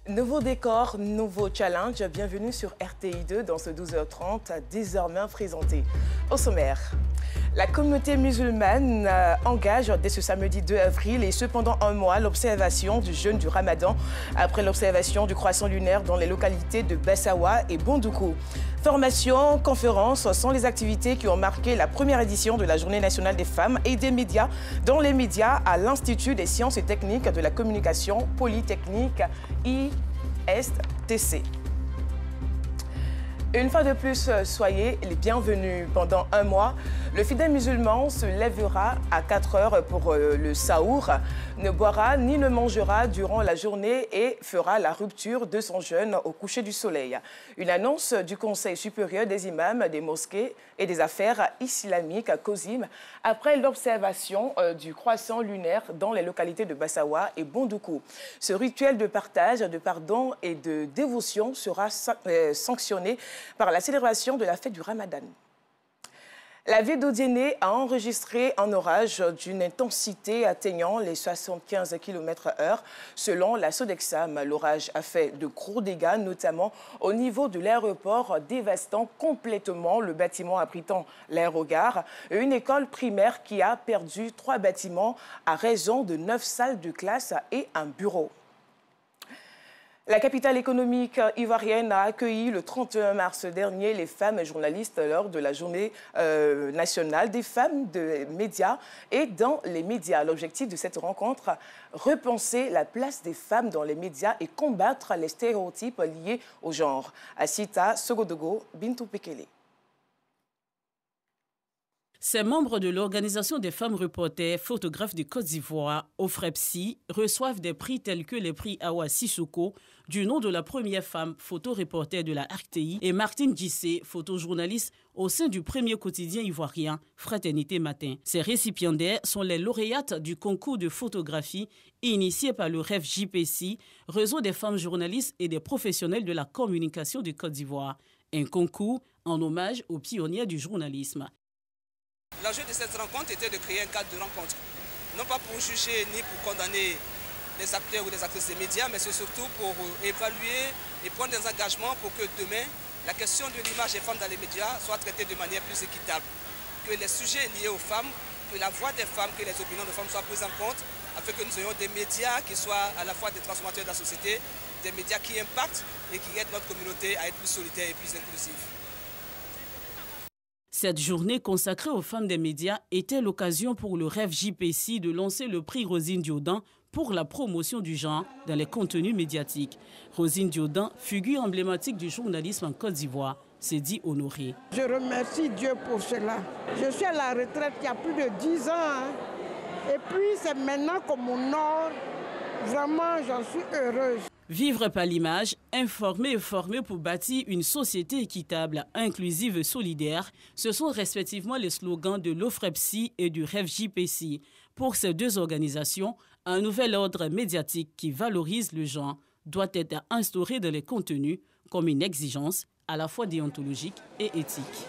Nouveau décor, nouveau challenge. Bienvenue sur RTI2 dans ce 12h30, désormais présenté. Au sommaire, la communauté musulmane engage dès ce samedi 2 avril et cependant un mois l'observation du jeûne du Ramadan après l'observation du croissant lunaire dans les localités de Bessawa et Bondoukou. Formation, conférences sont les activités qui ont marqué la première édition de la Journée nationale des femmes et des médias dans les médias à l'Institut des sciences et techniques de la communication polytechnique ISTC. Une fois de plus, soyez les bienvenus. Pendant un mois, le fidèle musulman se lèvera à 4 heures pour le saour, ne boira ni ne mangera durant la journée et fera la rupture de son jeûne au coucher du soleil. Une annonce du Conseil supérieur des imams des mosquées et des affaires islamiques, COSIM, après l'observation du croissant lunaire dans les localités de Bessawa et Bondoukou. Ce rituel de partage, de pardon et de dévotion sera sanctionné par la célébration de la fête du Ramadan. La ville d'Odiéné a enregistré un orage d'une intensité atteignant les 75 km/h. Selon la Sodexam, l'orage a fait de gros dégâts, notamment au niveau de l'aéroport, dévastant complètement le bâtiment abritant l'aérogare. Une école primaire qui a perdu 3 bâtiments à raison de 9 salles de classe et un bureau. La capitale économique ivoirienne a accueilli le 31 mars dernier les femmes journalistes lors de la journée nationale des femmes de médias et dans les médias. L'objectif de cette rencontre, repenser la place des femmes dans les médias et combattre les stéréotypes liés au genre. Asita Sogodogo, Bintou Pekele. Ces membres de l'Organisation des femmes reporters photographes de Côte d'Ivoire, OFREPSI, reçoivent des prix tels que les prix Awa Sissoko, du nom de la première femme photoreporter de la RTI, et Martine Gissé, photojournaliste au sein du premier quotidien ivoirien, Fraternité Matin. Ces récipiendaires sont les lauréates du concours de photographie initié par le REF-JPC, Réseau des femmes journalistes et des professionnels de la communication de Côte d'Ivoire. Un concours en hommage aux pionnières du journalisme. L'enjeu de cette rencontre était de créer un cadre de rencontre, non pas pour juger ni pour condamner les acteurs ou les actrices des médias, mais c'est surtout pour évaluer et prendre des engagements pour que demain, la question de l'image des femmes dans les médias soit traitée de manière plus équitable. Que les sujets liés aux femmes, que la voix des femmes, que les opinions des femmes soient prises en compte, afin que nous ayons des médias qui soient à la fois des transformateurs de la société, des médias qui impactent et qui aident notre communauté à être plus solidaire et plus inclusive. Cette journée consacrée aux femmes des médias était l'occasion pour le REF-JPC de lancer le prix Rosine Diodan pour la promotion du genre dans les contenus médiatiques. Rosine Diodan, figure emblématique du journalisme en Côte d'Ivoire, s'est dit honorée. Je remercie Dieu pour cela. Je suis à la retraite il y a plus de 10 ans. Et puis c'est maintenant qu'on m'honore. Vraiment, j'en suis heureuse. Vivre par l'image, informer et former pour bâtir une société équitable, inclusive et solidaire, ce sont respectivement les slogans de l'OFREPSI et du REF-JPC. Pour ces deux organisations, un nouvel ordre médiatique qui valorise le genre doit être instauré dans les contenus comme une exigence à la fois déontologique et éthique.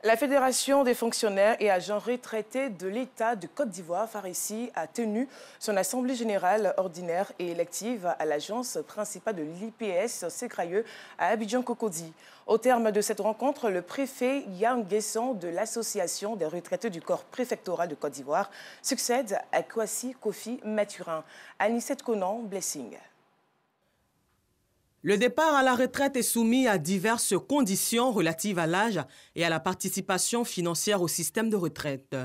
La Fédération des fonctionnaires et agents retraités de l'État de Côte d'Ivoire, FARECI, a tenu son assemblée générale ordinaire et élective à l'agence principale de l'IPS Ségrayeux à Abidjan-Cocody. Au terme de cette rencontre, le préfet Yang Guesson de l'Association des retraités du corps préfectoral de Côte d'Ivoire succède à Kwasi Kofi Mathurin. Anicette Conan, Blessing. Le départ à la retraite est soumis à diverses conditions relatives à l'âge et à la participation financière au système de retraite.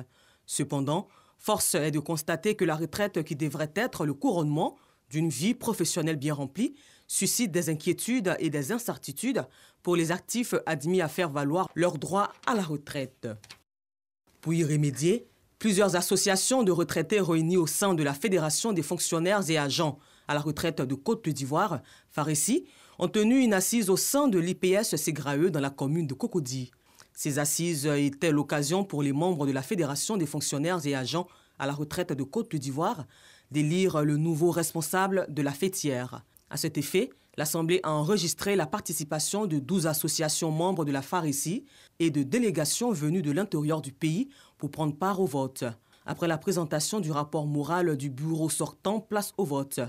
Cependant, force est de constater que la retraite, qui devrait être le couronnement d'une vie professionnelle bien remplie, suscite des inquiétudes et des incertitudes pour les actifs admis à faire valoir leur droit à la retraite. Pour y remédier, plusieurs associations de retraités réunies au sein de la Fédération des fonctionnaires et agents à la retraite de Côte d'Ivoire, FARECI, ont tenu une assise au sein de l'IPS Ségrayeux dans la commune de Cocody. Ces assises étaient l'occasion pour les membres de la Fédération des fonctionnaires et agents à la retraite de Côte d'Ivoire d'élire le nouveau responsable de la fêtière. À cet effet, l'Assemblée a enregistré la participation de 12 associations membres de la FARECI et de délégations venues de l'intérieur du pays pour prendre part au vote. Après la présentation du rapport moral du bureau sortant, place au vote.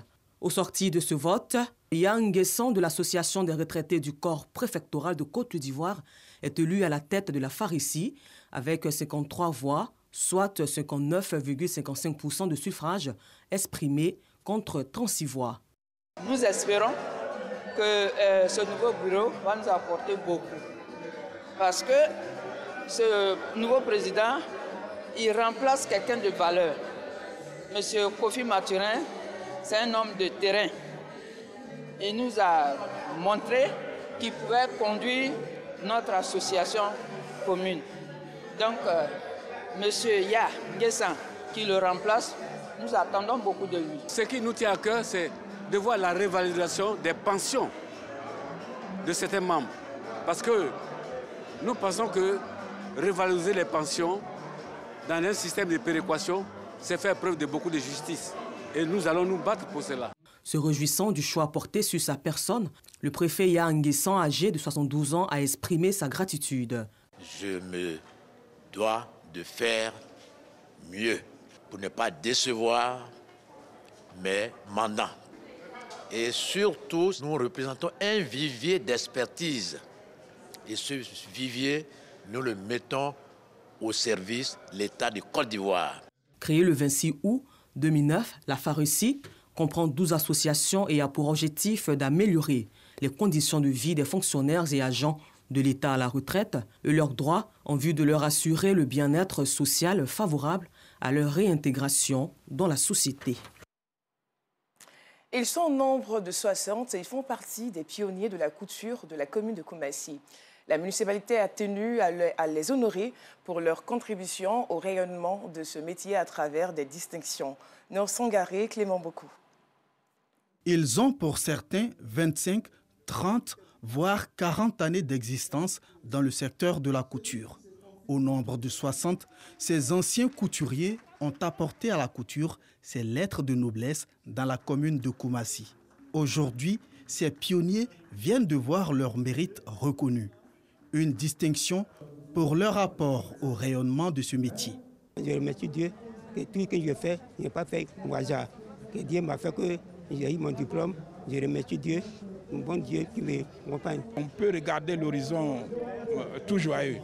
Au sorti de ce vote, Yang Nguessan de l'Association des retraités du corps préfectoral de Côte d'Ivoire est élu à la tête de la FARECI avec 53 voix, soit 59,55% de suffrages exprimés contre 36 voix. Nous espérons que ce nouveau bureau va nous apporter beaucoup. Parce que ce nouveau président, il remplace quelqu'un de valeur. Monsieur Kofi Mathurin, c'est un homme de terrain. Il nous a montré qu'il pouvait conduire notre association commune. Donc, monsieur Yang Nguessan, qui le remplace, nous attendons beaucoup de lui. Ce qui nous tient à cœur, c'est de voir la révalorisation des pensions de certains membres. Parce que nous pensons que revaloriser les pensions dans un système de péréquation, c'est faire preuve de beaucoup de justice. Et nous allons nous battre pour cela. Se réjouissant du choix porté sur sa personne, le préfet Yang Nguessan, âgé de 72 ans, a exprimé sa gratitude. Je me dois de faire mieux pour ne pas décevoir mes mandants. Et surtout, nous représentons un vivier d'expertise. Et ce vivier, nous le mettons au service de l'État de Côte d'Ivoire. Créée le 26 août 2009, la FARECI comprend 12 associations et a pour objectif d'améliorer les conditions de vie des fonctionnaires et agents de l'État à la retraite et leurs droits en vue de leur assurer le bien-être social favorable à leur réintégration dans la société. Ils sont au nombre de 60 et ils font partie des pionniers de la couture de la commune de Koumassi. La municipalité a tenu à les honorer pour leur contribution au rayonnement de ce métier à travers des distinctions. Nour Sangaré, Clément Beaucoup. Ils ont pour certains 25, 30, voire 40 années d'existence dans le secteur de la couture. Au nombre de 60, ces anciens couturiers ont apporté à la couture ces lettres de noblesse dans la commune de Koumassi. Aujourd'hui, ces pionniers viennent de voir leur mérite reconnu. Une distinction pour leur apport au rayonnement de ce métier. Je remercie Dieu que tout ce que je fais, je n'ai pas fait au hasard. Que Dieu m'a fait que j'ai eu mon diplôme. Je remercie Dieu, un bon Dieu qui me accompagne. On peut regarder l'horizon tout joyeux.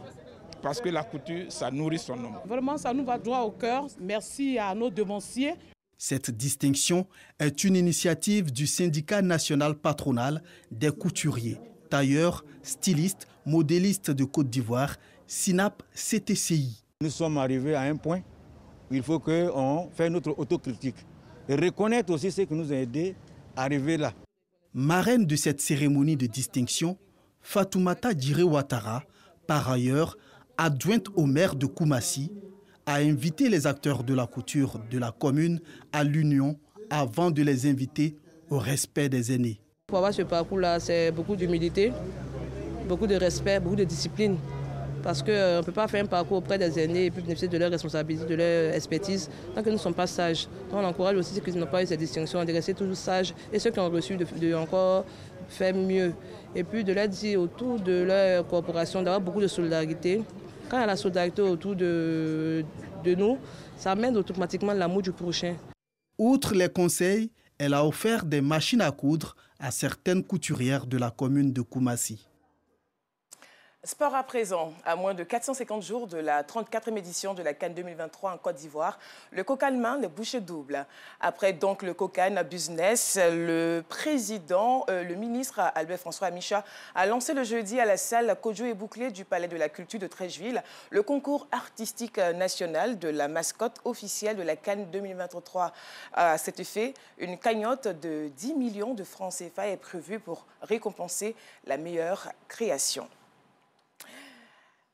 Parce que la couture, ça nourrit son homme. Vraiment, ça nous va droit au cœur. Merci à nos devanciers. Cette distinction est une initiative du syndicat national patronal des couturiers, tailleurs, stylistes, modélistes de Côte d'Ivoire, SYNAP-CTCI. Nous sommes arrivés à un point où il faut qu'on fasse notre autocritique et reconnaître aussi ce qui nous a aidés à arriver là. Marraine de cette cérémonie de distinction, Fatoumata Djiré Ouattara, par ailleurs adjointe au maire de Koumassi, a invité les acteurs de la couture de la commune à l'union avant de les inviter au respect des aînés. Pour avoir ce parcours-là, c'est beaucoup d'humilité, beaucoup de respect, beaucoup de discipline. Parce qu'on ne peut pas faire un parcours auprès des aînés et puis bénéficier de leur responsabilité, de leur expertise, tant que nous ne sommes pas sages. Donc on encourage aussi ceux qui n'ont pas eu cette distinction de rester toujours sages et ceux qui ont reçu de encore faire mieux. Et puis de leur dire autour de leur corporation d'avoir beaucoup de solidarité. Quand il y a la solidarité autour de nous, ça amène automatiquement l'amour du prochain. Outre les conseils, elle a offert des machines à coudre à certaines couturières de la commune de Koumassi. Sport à présent. À moins de 450 jours de la 34e édition de la CAN 2023 en Côte d'Ivoire, le Kokalman le bouche double. Après donc le Kokan Business, le président, le ministre Albert François Amicha a lancé le jeudi à la salle Kodjo et Bouclé du Palais de la Culture de Treichville le concours artistique national de la mascotte officielle de la CAN 2023. À cet effet, une cagnotte de 10 millions de francs CFA est prévue pour récompenser la meilleure création.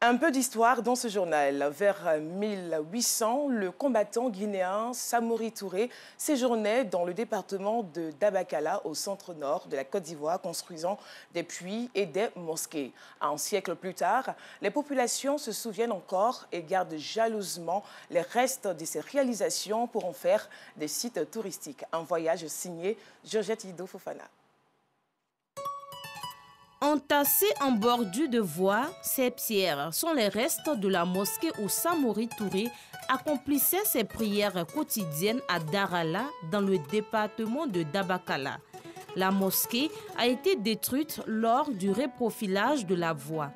Un peu d'histoire dans ce journal. Vers 1800, le combattant guinéen Samori Touré séjournait dans le département de Dabakala, au centre-nord de la Côte d'Ivoire, construisant des puits et des mosquées. Un siècle plus tard, les populations se souviennent encore et gardent jalousement les restes de ces réalisations pour en faire des sites touristiques. Un voyage signé Georgette Ido Fofana. Entassés en bordure de voie, ces pierres sont les restes de la mosquée où Samori Touré accomplissait ses prières quotidiennes à Darala, dans le département de Dabakala. La mosquée a été détruite lors du reprofilage de la voie.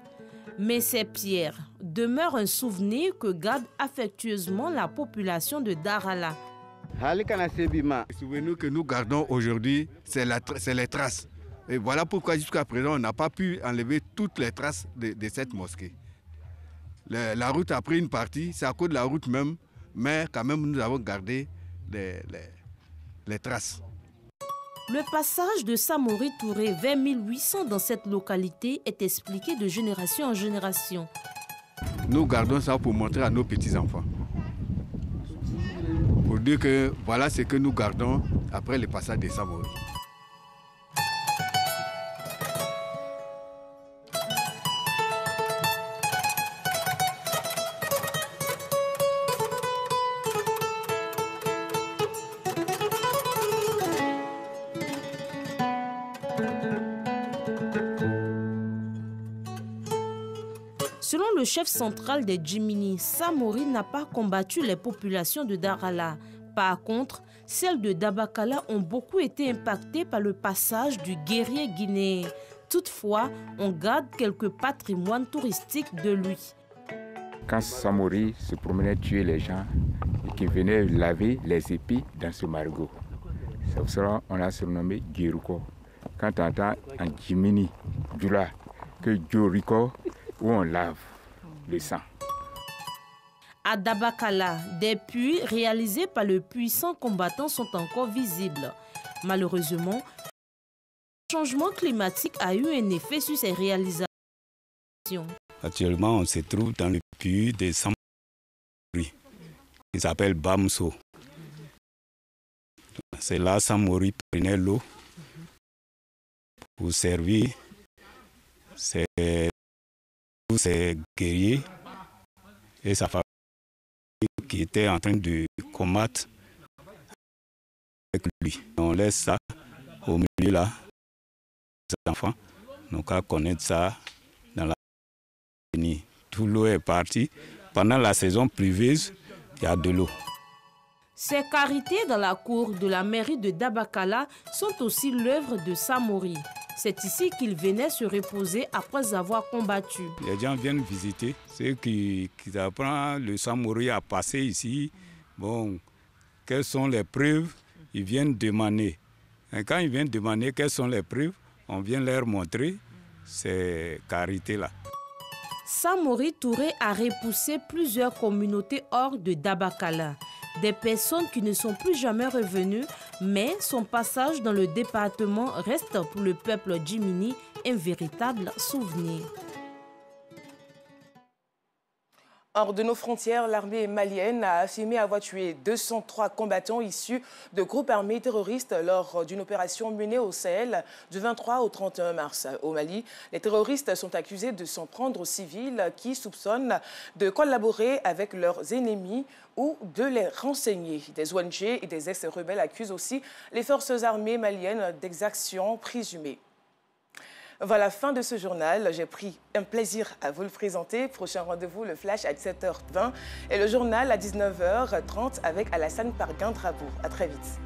Mais ces pierres demeurent un souvenir que garde affectueusement la population de Darala. Le souvenir que nous gardons aujourd'hui, c'est les traces. Et voilà pourquoi jusqu'à présent, on n'a pas pu enlever toutes les traces de cette mosquée. La route a pris une partie, c'est à cause de la route même, mais quand même nous avons gardé les traces. Le passage de Samori Touré vers 1800 dans cette localité est expliqué de génération en génération. Nous gardons ça pour montrer à nos petits-enfants. Pour dire que voilà ce que nous gardons après le passage de Samori. Selon le chef central des Djimini, Samori n'a pas combattu les populations de Darala. Par contre, celles de Dabakala ont beaucoup été impactées par le passage du guerrier guinéen. Toutefois, on garde quelques patrimoines touristiques de lui. Quand Samori se promenait tuer les gens et qui venait laver les épis dans ce marigot, c'est pour cela qu'on l'a surnommé Djiriko. Quand on entend en Djimini, Djula, que Djoriko, où on lave le sang. À Dabakala, des puits réalisés par le puissant combattant sont encore visibles. Malheureusement, le changement climatique a eu un effet sur ces réalisations. Actuellement, on se trouve dans le puits de Samori, qui s'appelle Bamso. C'est là Samori prenait l'eau pour servir ses guerriers et sa famille qui était en train de combattre avec lui. On laisse ça au milieu là, les enfants, n'ont qu'à connaître ça dans la nuit. Tout l'eau est parti. Pendant la saison pluvieuse, il y a de l'eau. Ces carités dans la cour de la mairie de Dabakala sont aussi l'œuvre de Samori. C'est ici qu'il venait se reposer après avoir combattu. Les gens viennent visiter, ceux qui apprennent le Samori à passer ici. Bon, quelles sont les preuves? Ils viennent demander. Et quand ils viennent demander quelles sont les preuves, on vient leur montrer ces carités-là. Samori Touré a repoussé plusieurs communautés hors de Dabakala. Des personnes qui ne sont plus jamais revenues, mais son passage dans le département reste pour le peuple djimini un véritable souvenir. Hors de nos frontières, l'armée malienne a affirmé avoir tué 203 combattants issus de groupes armés terroristes lors d'une opération menée au Sahel du 23 au 31 mars. Au Mali, les terroristes sont accusés de s'en prendre aux civils qui soupçonnent de collaborer avec leurs ennemis ou de les renseigner. Des ONG et des ex-rebelles accusent aussi les forces armées maliennes d'exactions présumées. Voilà, fin de ce journal. J'ai pris un plaisir à vous le présenter. Prochain rendez-vous, le flash à 17h20 et le journal à 19h30 avec Alassane Parguin-Drabour. À très vite.